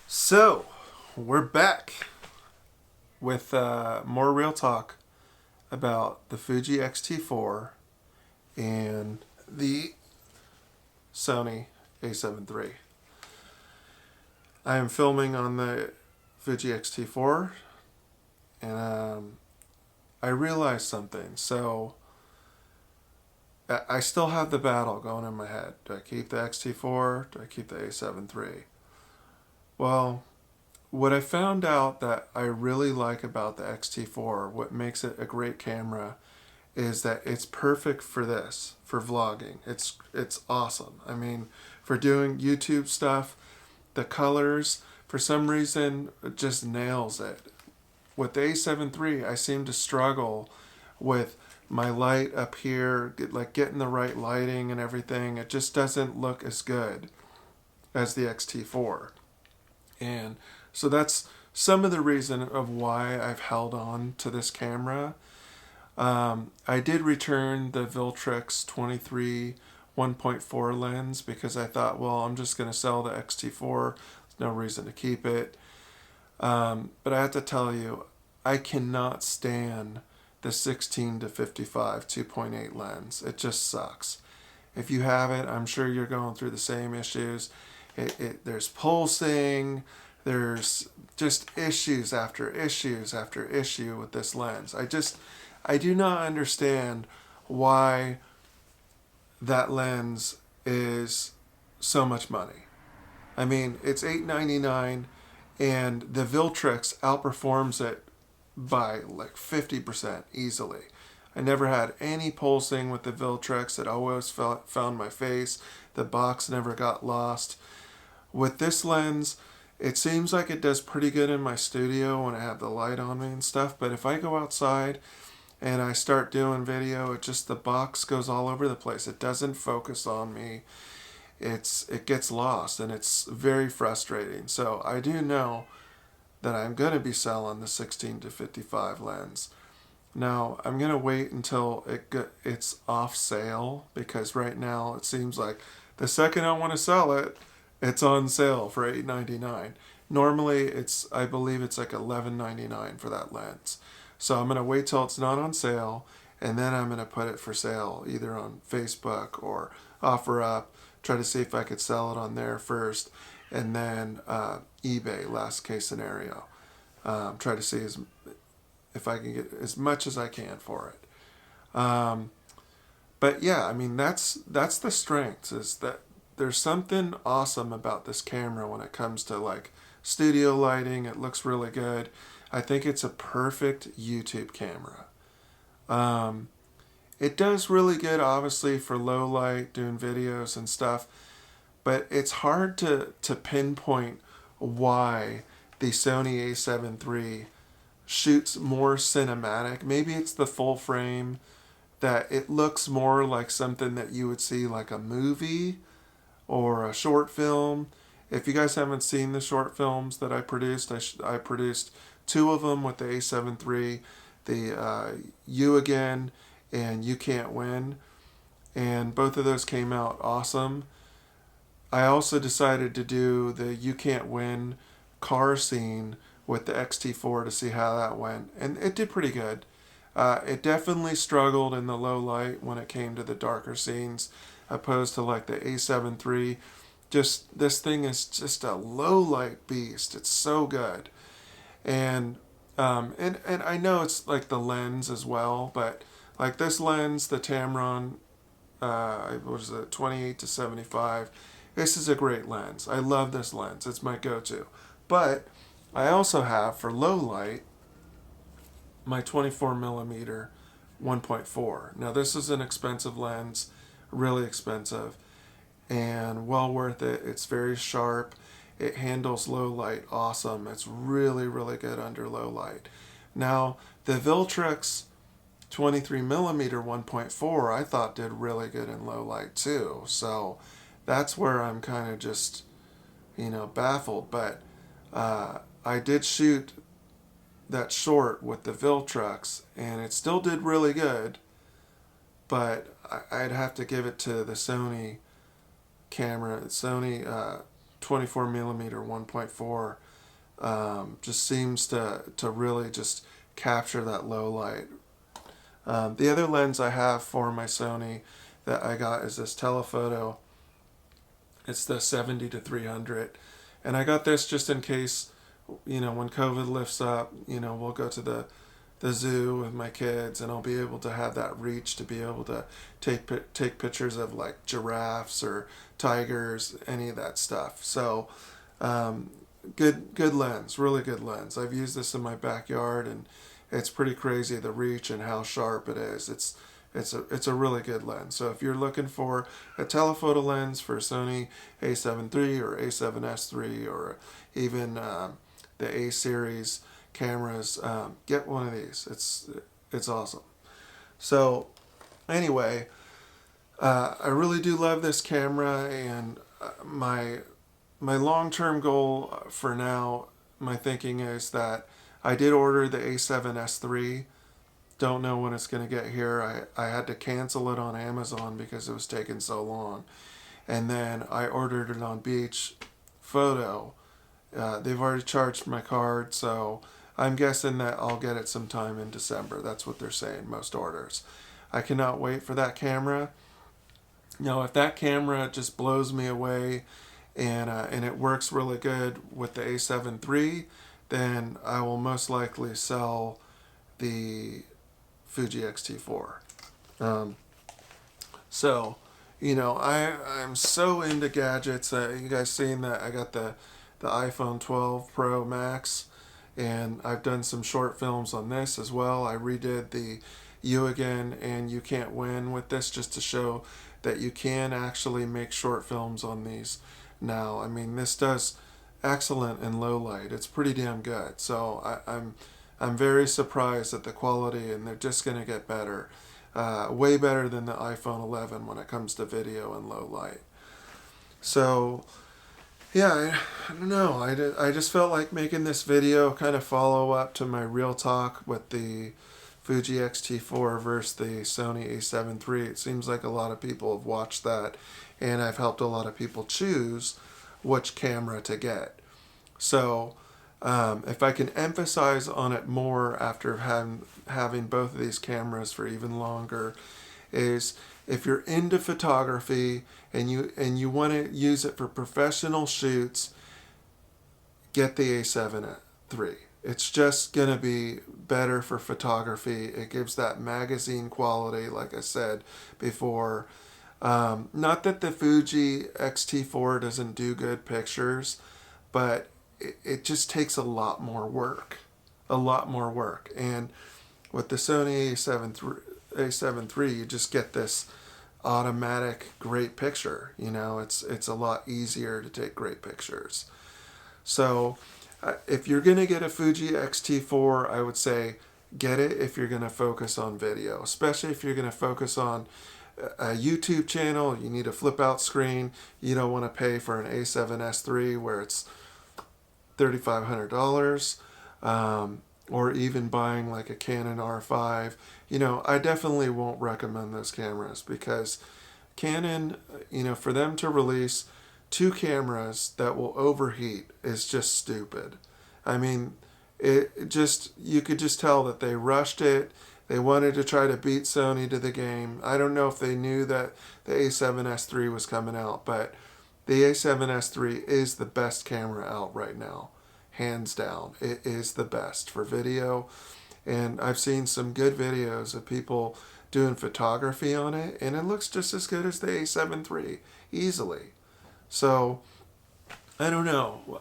So, we're back with more real talk about the Fuji XT4 and the Sony A7III. I am filming on the Fuji XT4 and I realized something. So, I still have the battle going in my head. Do I keep the XT4? Do I keep the A7III? Well, what I found out that I really like about the XT4, what makes it a great camera, is that it's perfect for this, for vlogging. It's awesome. I mean, for doing YouTube stuff, the colors, for some reason, it just nails it. With the A7III, I seem to struggle with my light up here, like getting the right lighting and everything. It just doesn't look as good as the XT4. And so that's some of the reason of why I've held on to this camera. I did return the Viltrix 23 1.4 lens because I thought, well, I'm just going to sell the XT4. There's no reason to keep it. But I have to tell you, I cannot stand the 16 to 55 2.8 lens. It just sucks. If you have it, I'm sure you're going through the same issues. There's pulsing, there's just issues after issues after issue with this lens. I do not understand why that lens is so much money. I mean, it's $8.99 and the Viltrix outperforms it by like 50% easily. I never had any pulsing with the Viltrix. It always found my face. The box never got lost. With this lens, it seems like it does pretty good in my studio when I have the light on me and stuff, but if I go outside and I start doing video, the box goes all over the place. It doesn't focus on me. It gets lost and it's very frustrating. So I do know that I'm going to be selling the 16 to 55 lens. Now, I'm going to wait until it's off sale because right now it seems like the second I want to sell it, it's on sale for $8.99. Normally, I believe it's like $11.99 for that lens. So I'm going to wait till it's not on sale, and then I'm going to put it for sale either on Facebook or OfferUp. Try to see if I could sell it on there first, and then eBay, last case scenario. Try to see if I can get as much as I can for it. But yeah, I mean, that's the strength, is that there's something awesome about this camera when it comes to like studio lighting. It looks really good. I think it's a perfect YouTube camera. It does really good, obviously, for low light, doing videos and stuff, but it's hard to pinpoint why the Sony A7III shoots more cinematic. Maybe it's the full frame, that it looks more like something that you would see like a movie or a short film. If you guys haven't seen the short films that I produced, I produced two of them with the A7 III, the You Again and You Can't Win, and both of those came out awesome. I also decided to do the You Can't Win car scene with the XT4 to see how that went, and it did pretty good. It definitely struggled in the low light when it came to the darker scenes, opposed to like the A7 III. Just this thing is just a low light beast. It's so good, and I know it's like the lens as well, but like this lens, the Tamron, what was it, 28 to 75. This is a great lens. I love this lens. It's my go-to. But I also have, for low light, my 24 millimeter 1.4. Now this is an expensive lens, really expensive, and well worth it. It's very sharp. It handles low light awesome. It's really, really good under low light. Now the Viltrix 23 millimeter 1.4 I thought did really good in low light too. So that's where I'm kind of just, baffled. But I did shoot that short with the Viltrix, and it still did really good. but I'd have to give it to the Sony camera. Sony 24 millimeter 1.4 just seems to really just capture that low light. The other lens I have for my Sony that I got is this telephoto. It's the 70-300, and I got this just in case, when COVID lifts up, we'll go to the zoo with my kids, and I'll be able to have that reach to be able to take pictures of like giraffes or tigers, any of that stuff. So good lens, really good lens. I've used this in my backyard, and it's pretty crazy, the reach and how sharp it is. It's a really good lens. So if you're looking for a telephoto lens for Sony A7 III or A7S III or even the A series cameras, get one of these. It's awesome. So anyway, I really do love this camera, and my long-term goal for now, my thinking is that I did order the A7S III. Don't know when it's going to get here. I had to cancel it on Amazon because it was taking so long. And then I ordered it on Beach Photo. They've already charged my card, so I'm guessing that I'll get it sometime in December. That's what they're saying, most orders. I cannot wait for that camera. Now, if that camera just blows me away and it works really good with the A7 III, then I will most likely sell the Fuji XT4. So, I'm so into gadgets. You guys seen that I got the iPhone 12 Pro Max, and I've done some short films on this as well. I redid the You Again and You Can't Win with this just to show that you can actually make short films on these now. I mean, this does excellent in low light. It's pretty damn good. So I'm very surprised at the quality, and they're just going to get better. Way better than the iPhone 11 when it comes to video and low light. So, yeah, I don't know. I just felt like making this video kind of follow up to my real talk with the Fuji XT4 versus the Sony A7 III. It seems like a lot of people have watched that, and I've helped a lot of people choose which camera to get. So, if I can emphasize on it more after having both of these cameras for even longer, is if you're into photography and you want to use it for professional shoots, get the A7 III. It's just going to be better for photography. It gives that magazine quality, like I said before. Not that the Fuji XT4 doesn't do good pictures, but it just takes a lot more work. And with the Sony A7 III, you just get this automatic great picture. It's a lot easier to take great pictures. So if you're going to get a Fuji XT4, I would say get it if you're going to focus on video, especially if you're going to focus on a YouTube channel. You need a flip out screen. You don't want to pay for an A7S III where it's $3,500, or even buying like a Canon R5. I definitely won't recommend those cameras because Canon, for them to release two cameras that will overheat is just stupid. I mean, you could just tell that they rushed it. They wanted to try to beat Sony to the game. I don't know if they knew that the A7S III was coming out, but the A7S III is the best camera out right now. Hands down. It is the best for video. And I've seen some good videos of people doing photography on it, and it looks just as good as the A7 III, easily. So, I don't know.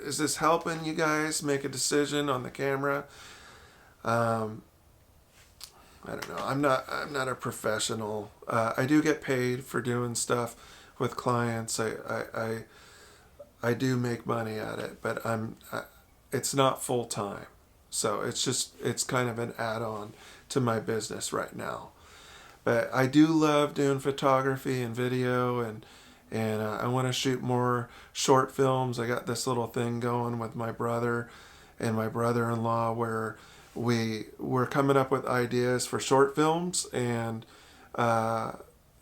Is this helping you guys make a decision on the camera? I don't know. I'm not a professional. I do get paid for doing stuff with clients. I do make money at it, but it's not full time. So it's kind of an add-on to my business right now. But I do love doing photography and video, and I want to shoot more short films. I got this little thing going with my brother and my brother-in-law where we were coming up with ideas for short films, uh,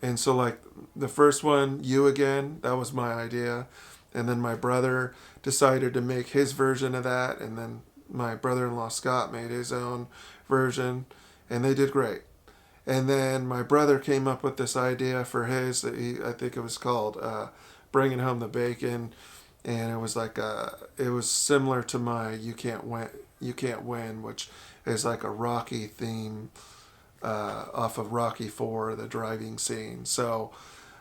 and so like the first one, You Again, that was my idea, and then my brother decided to make his version of that, and then my brother-in-law Scott made his own version, and they did great. And then my brother came up with this idea for his that I think it was called "Bringing Home the Bacon," and it was like it was similar to my You Can't Win," which is like a Rocky theme off of Rocky 4, the driving scene. So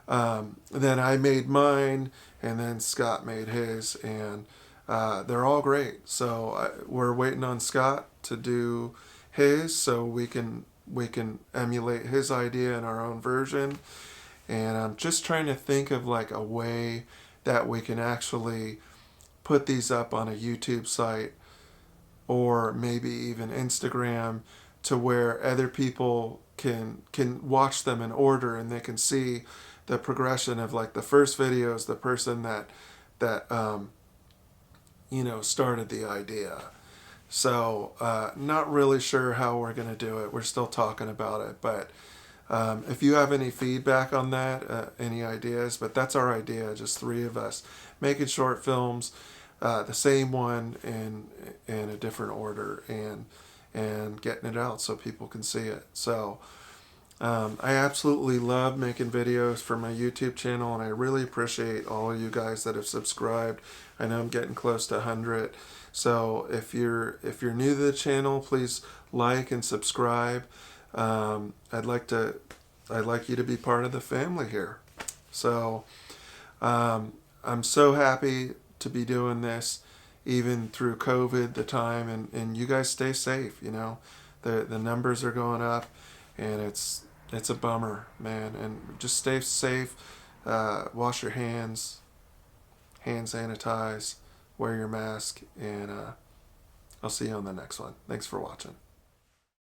then I made mine, and then Scott made his, and they're all great. So we're waiting on Scott to do his, so we can emulate his idea in our own version. And I'm just trying to think of like a way that we can actually put these up on a YouTube site or maybe even Instagram, to where other people can watch them in order, and they can see the progression of like the first video is the person that started the idea. So not really sure how we're going to do it. We're still talking about it, but if you have any feedback on that, any ideas, but that's our idea, just three of us making short films, the same one in a different order, and getting it out so people can see it. So I absolutely love making videos for my YouTube channel, and I really appreciate all of you guys that have subscribed. I know I'm getting close to 100. So if you're new to the channel, please like and subscribe. I'd like you to be part of the family here. So I'm so happy to be doing this, even through COVID, the time, and you guys stay safe. The numbers are going up, and it's a bummer, man. And just stay safe. Wash your hands, hand sanitize, wear your mask, and I'll see you on the next one. Thanks for watching.